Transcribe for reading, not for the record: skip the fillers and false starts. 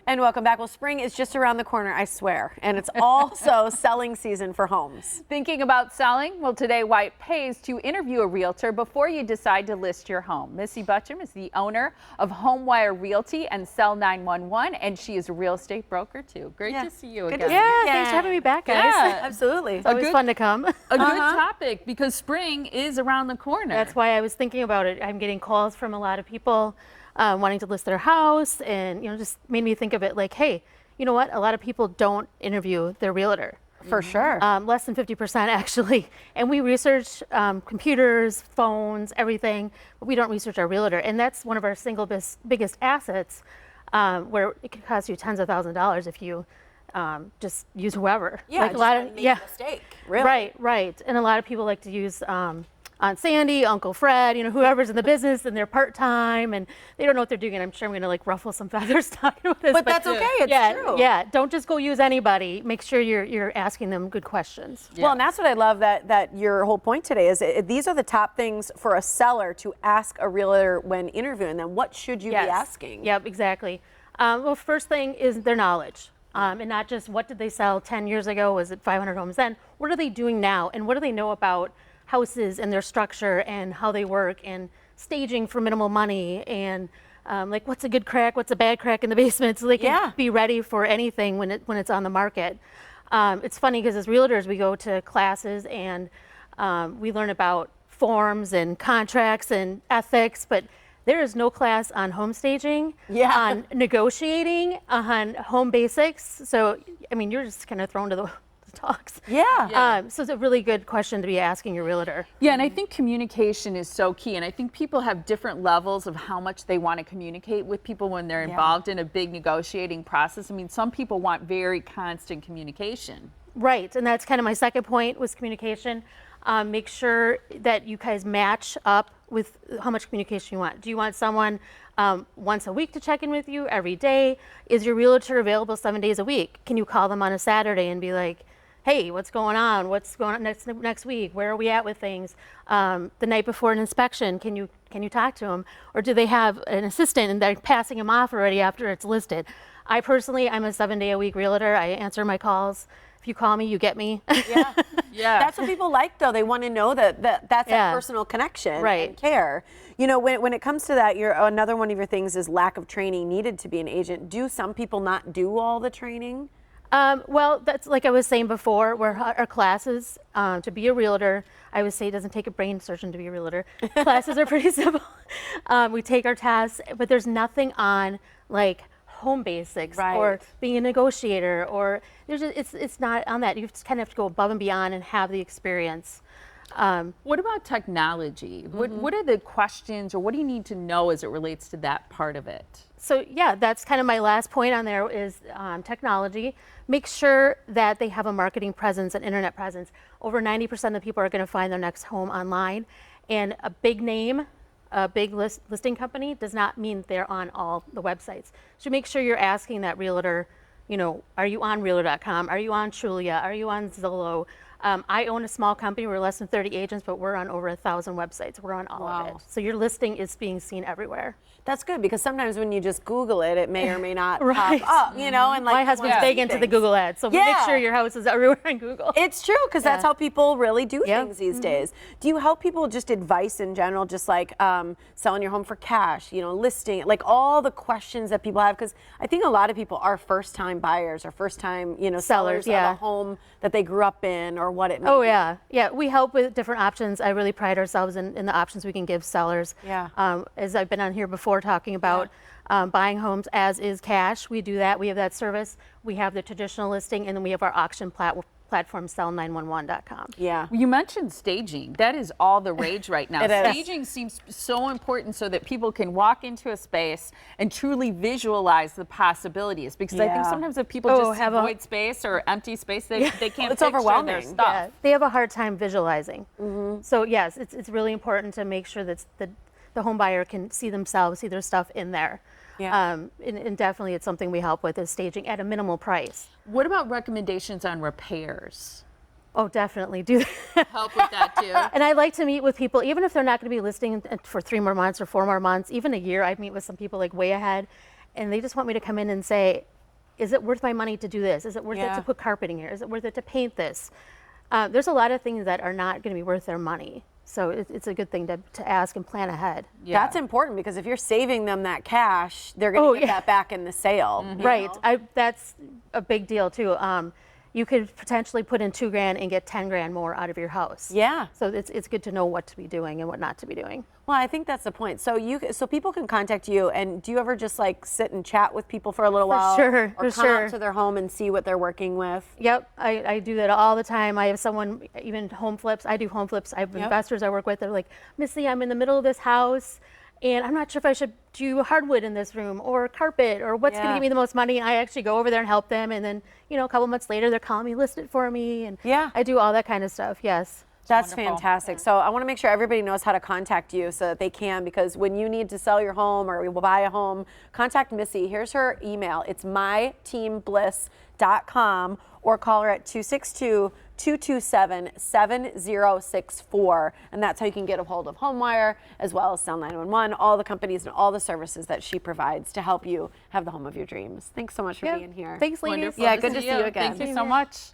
And welcome back. Well, spring is just around the corner, I swear. And it's also selling season for homes. Thinking about selling? Well, today, why it pays to interview a realtor before you decide to list your home. Missy Buttrum is the owner of HomeWire Realty and Sell911, and she is a real estate broker, too. Great to see you again. Yeah, thanks for having me back, guys. Yeah, absolutely. It's always fun to come. A good topic, because spring is around the corner. That's why I was thinking about it. I'm getting calls from a lot of people wanting to list their house, and just made me think of it like, hey, you know what? A lot of people don't interview their realtor. For sure. Less than 50% actually. And we research computers, phones, everything, but we don't research our realtor. And that's one of our single biggest assets, where it could cost you tens of thousands of dollars if you just use whoever. Yeah, like a lot of make a mistake. Really. Right. And a lot of people like to use Aunt Sandy, Uncle Fred, whoever's in the business, and they're part-time and they don't know what they're doing. And I'm sure I'm going to like ruffle some feathers talking about this. But that's okay. It's true. Yeah. Don't just go use anybody. Make sure you're asking them good questions. Yeah. Well, and that's what I love that your whole point today is these are the top things for a seller to ask a realtor when interviewing them. What should you be asking? Yep, exactly. Well, first thing is their knowledge. And not just what did they sell 10 years ago? Was it 500 homes then? What are they doing now? And what do they know about houses and their structure and how they work and staging for minimal money and like what's a good crack, what's a bad crack in the basement, so they can be ready for anything when it's on the market. It's funny because as realtors we go to classes and we learn about forms and contracts and ethics, but there is no class on home staging, on negotiating, on home basics. So I mean, you're just kind of thrown to the talks. So it's a really good question to be asking your realtor. Yeah, and I think communication is so key, and I think people have different levels of how much they want to communicate with people when they're involved in a big negotiating process. I mean, some people want very constant communication. Right, and that's kind of my second point was communication. Make sure that you guys match up with how much communication you want. Do you want someone once a week to check in with you, every day? Is your realtor available 7 days a week? Can you call them on a Saturday and be like, hey, what's going on? What's going on next week? Where are we at with things? The night before an inspection, can you talk to them? Or do they have an assistant and they're passing them off already after it's listed? I'm a 7-day-a-week realtor. I answer my calls. If you call me, you get me. That's what people like, though. They want to know that's that personal connection and care. When it comes to that, another one of your things is lack of training needed to be an agent. Do some people not do all the training? Well, that's like I was saying before, where our classes to be a realtor, I would say it doesn't take a brain surgeon to be a realtor. Classes are pretty simple. We take our tests, but there's nothing on like home basics or being a negotiator, or it's not on that. You just kind of have to go above and beyond and have the experience. What about technology? What are the questions, or what do you need to know as it relates to that part of it? So yeah, that's kind of my last point on there is technology. Make sure that they have a marketing presence, an internet presence. Over 90% of people are going to find their next home online, and a big name, a big listing company does not mean they're on all the websites. So make sure you're asking that realtor, are you on Realtor.com? Are you on Trulia? Are you on Zillow? I own a small company. We're less than 30 agents, but we're on over 1,000 websites. We're on all of it. So your listing is being seen everywhere. That's good, because sometimes when you just Google it, it may or may not pop up, and like my husband's big into the Google ads, so make sure your house is everywhere on Google. It's true, because that's how people really do things these days. Do you help people just advice in general, just like selling your home for cash, listing, like all the questions that people have? Because I think a lot of people are first-time buyers or first-time, sellers of a home that they grew up in or what it may be. Yeah. We help with different options. I really pride ourselves in the options we can give sellers. As I've been on here before talking about buying homes as is cash, we do that. We have that service. We have the traditional listing, and then we have our auction platform, Sell911.com. You mentioned staging. That is all the rage right now. Staging seems so important so that people can walk into a space and truly visualize the possibilities, because I think sometimes if people just have void space or empty space, they can't it's overwhelming. Their stuff. They have a hard time visualizing. So yes, it's really important to make sure that the home buyer can see themselves, see their stuff in there. And definitely it's something we help with, is staging at a minimal price. What about recommendations on repairs? Oh, definitely do that. Help with that too. And I like to meet with people, even if they're not going to be listing for 3 more months or 4 more months, even a year. I meet with some people like way ahead, and they just want me to come in and say, is it worth my money to do this? Is it worth it to put carpeting here? Is it worth it to paint this? There's a lot of things that are not going to be worth their money. So it's a good thing to ask and plan ahead. Yeah. That's important because if you're saving them that cash, they're going to get that back in the sale. Right. That's a big deal too. You could potentially put in $2,000 and get $10,000 more out of your house. Yeah. So it's good to know what to be doing and what not to be doing. Well, I think that's the point. So people can contact you, and do you ever just like sit and chat with people for a little while? Sure, or for come sure. out to their home and see what they're working with? Yep, I do that all the time. I have someone, even home flips. I do home flips. I have investors I work with. They're like, Missy, I'm in the middle of this house, and I'm not sure if I should do hardwood in this room or carpet or what's going to give me the most money. I actually go over there and help them, and then a couple months later they're calling me, list it for me, and I do all that kind of stuff. Yes. That's fantastic. So I want to make sure everybody knows how to contact you so that they can, because when you need to sell your home or you will buy a home, contact Missy. Here's her email. It's myteambliss.com, or call her at 262-227-7064. And that's how you can get a hold of HomeWire as well as Sell911, all the companies and all the services that she provides to help you have the home of your dreams. Thanks so much for being here. Thanks, ladies. Wonderful. Yeah, good to see you again. Thank you so much.